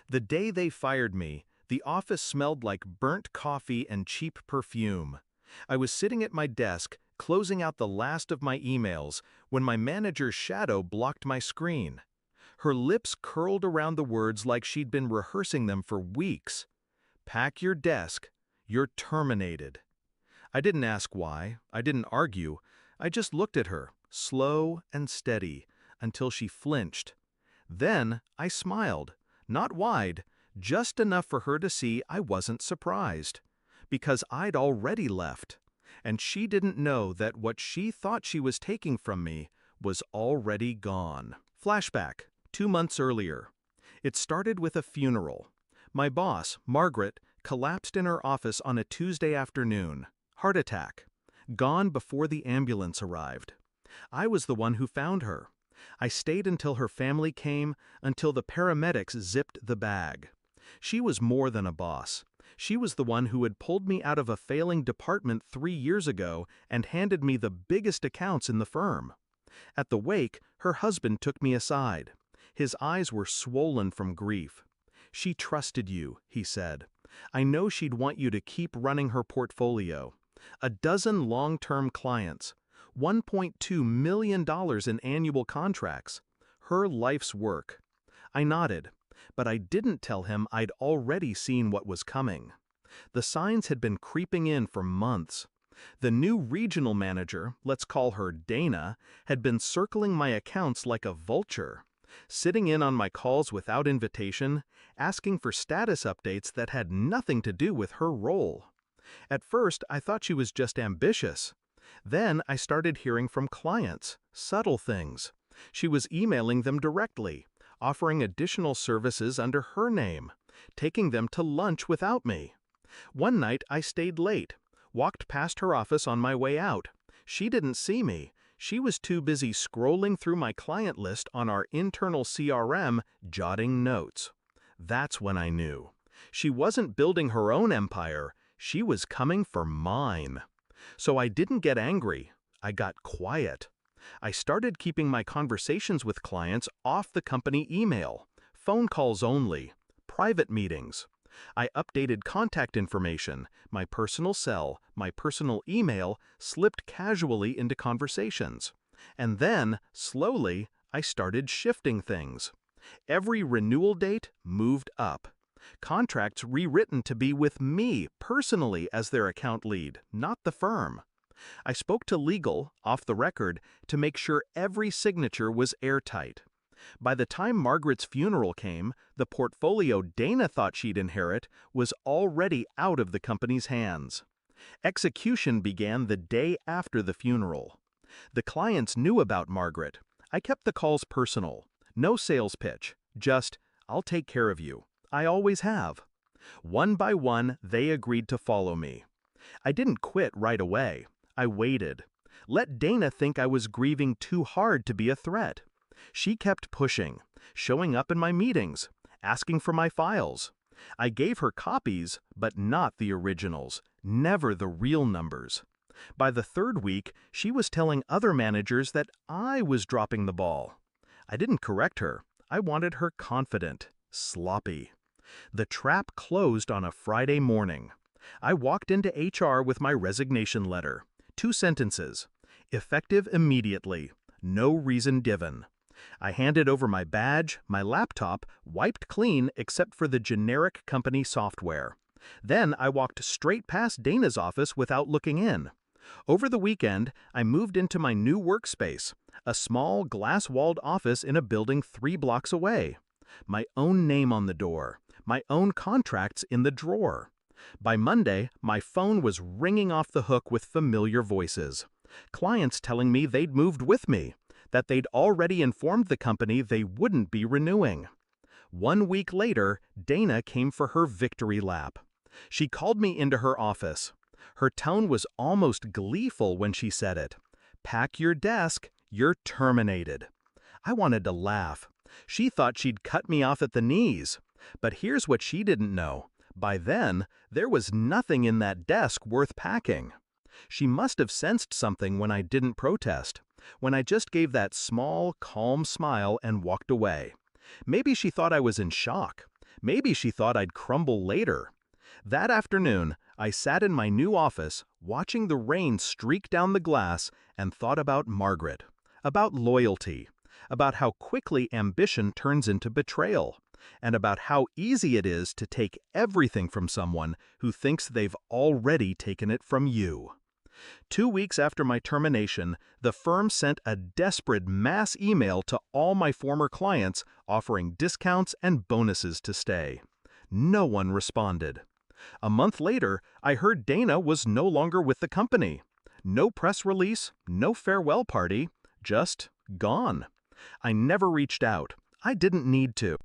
The day they fired me, the office smelled like burnt coffee and cheap perfume. I was sitting at my desk, closing out the last of my emails, when my manager's shadow blocked my screen. Her lips curled around the words like she'd been rehearsing them for weeks. "Pack your desk. You're terminated." I didn't ask why. I didn't argue. I just looked at her, slow and steady, until she flinched. Then I smiled, not wide, just enough for her to see I wasn't surprised. Because I'd already left. And she didn't know that what she thought she was taking from me was already gone. Flashback, 2 months earlier. It started with a funeral. My boss, Margaret, collapsed in her office on a Tuesday afternoon. Heart attack. Gone before the ambulance arrived. I was the one who found her. I stayed until her family came, until the paramedics zipped the bag. She was more than a boss. She was the one who had pulled me out of a failing department 3 years ago and handed me the biggest accounts in the firm. At the wake, her husband took me aside. His eyes were swollen from grief. "She trusted you," he said. "I know she'd want you to keep running her portfolio. 12 long-term clients. $1.2 million in annual contracts. Her life's work." I nodded, but I didn't tell him I'd already seen what was coming. The signs had been creeping in for months. The new regional manager, let's call her Dana, had been circling my accounts like a vulture, sitting in on my calls without invitation, asking for status updates that had nothing to do with her role. At first, I thought she was just ambitious. Then I started hearing from clients, subtle things. She was emailing them directly, offering additional services under her name, taking them to lunch without me. One night I stayed late, walked past her office on my way out. She didn't see me. She was too busy scrolling through my client list on our internal CRM, jotting notes. That's when I knew. She wasn't building her own empire. She was coming for mine. So I didn't get angry. I got quiet. I started keeping my conversations with clients off the company email, phone calls only, private meetings. I updated contact information, my personal cell, my personal email slipped casually into conversations. And then, slowly, I started shifting things. Every renewal date moved up. Contracts rewritten to be with me personally as their account lead, not the firm. I spoke to legal, off the record, to make sure every signature was airtight. By the time Margaret's funeral came, the portfolio Dana thought she'd inherit was already out of the company's hands. Execution began the day after the funeral. The clients knew about Margaret. I kept the calls personal. No sales pitch, just, "I'll take care of you. I always have." One by one, they agreed to follow me. I didn't quit right away. I waited. Let Dana think I was grieving too hard to be a threat. She kept pushing, showing up in my meetings, asking for my files. I gave her copies, but not the originals, never the real numbers. By the 3rd week, she was telling other managers that I was dropping the ball. I didn't correct her. I wanted her confident, sloppy. The trap closed on a Friday morning. I walked into HR with my resignation letter. 2 sentences. Effective immediately. No reason given. I handed over my badge, my laptop, wiped clean except for the generic company software. Then I walked straight past Dana's office without looking in. Over the weekend, I moved into my new workspace, a small glass-walled office in a building 3 blocks away. My own name on the door, my own contracts in the drawer. By Monday, my phone was ringing off the hook with familiar voices. Clients telling me they'd moved with me, that they'd already informed the company they wouldn't be renewing. 1 week later, Dana came for her victory lap. She called me into her office. Her tone was almost gleeful when she said it. "Pack your desk, you're terminated." I wanted to laugh. She thought she'd cut me off at the knees. But here's what she didn't know. By then, there was nothing in that desk worth packing. She must have sensed something when I didn't protest, when I just gave that small, calm smile and walked away. Maybe she thought I was in shock. Maybe she thought I'd crumble later. That afternoon, I sat in my new office, watching the rain streak down the glass, and thought about Margaret, about loyalty, about how quickly ambition turns into betrayal, and about how easy it is to take everything from someone who thinks they've already taken it from you. 2 weeks after my termination, the firm sent a desperate mass email to all my former clients offering discounts and bonuses to stay. No one responded. A month later, I heard Dana was no longer with the company. No press release, no farewell party, just gone. I never reached out. I didn't need to.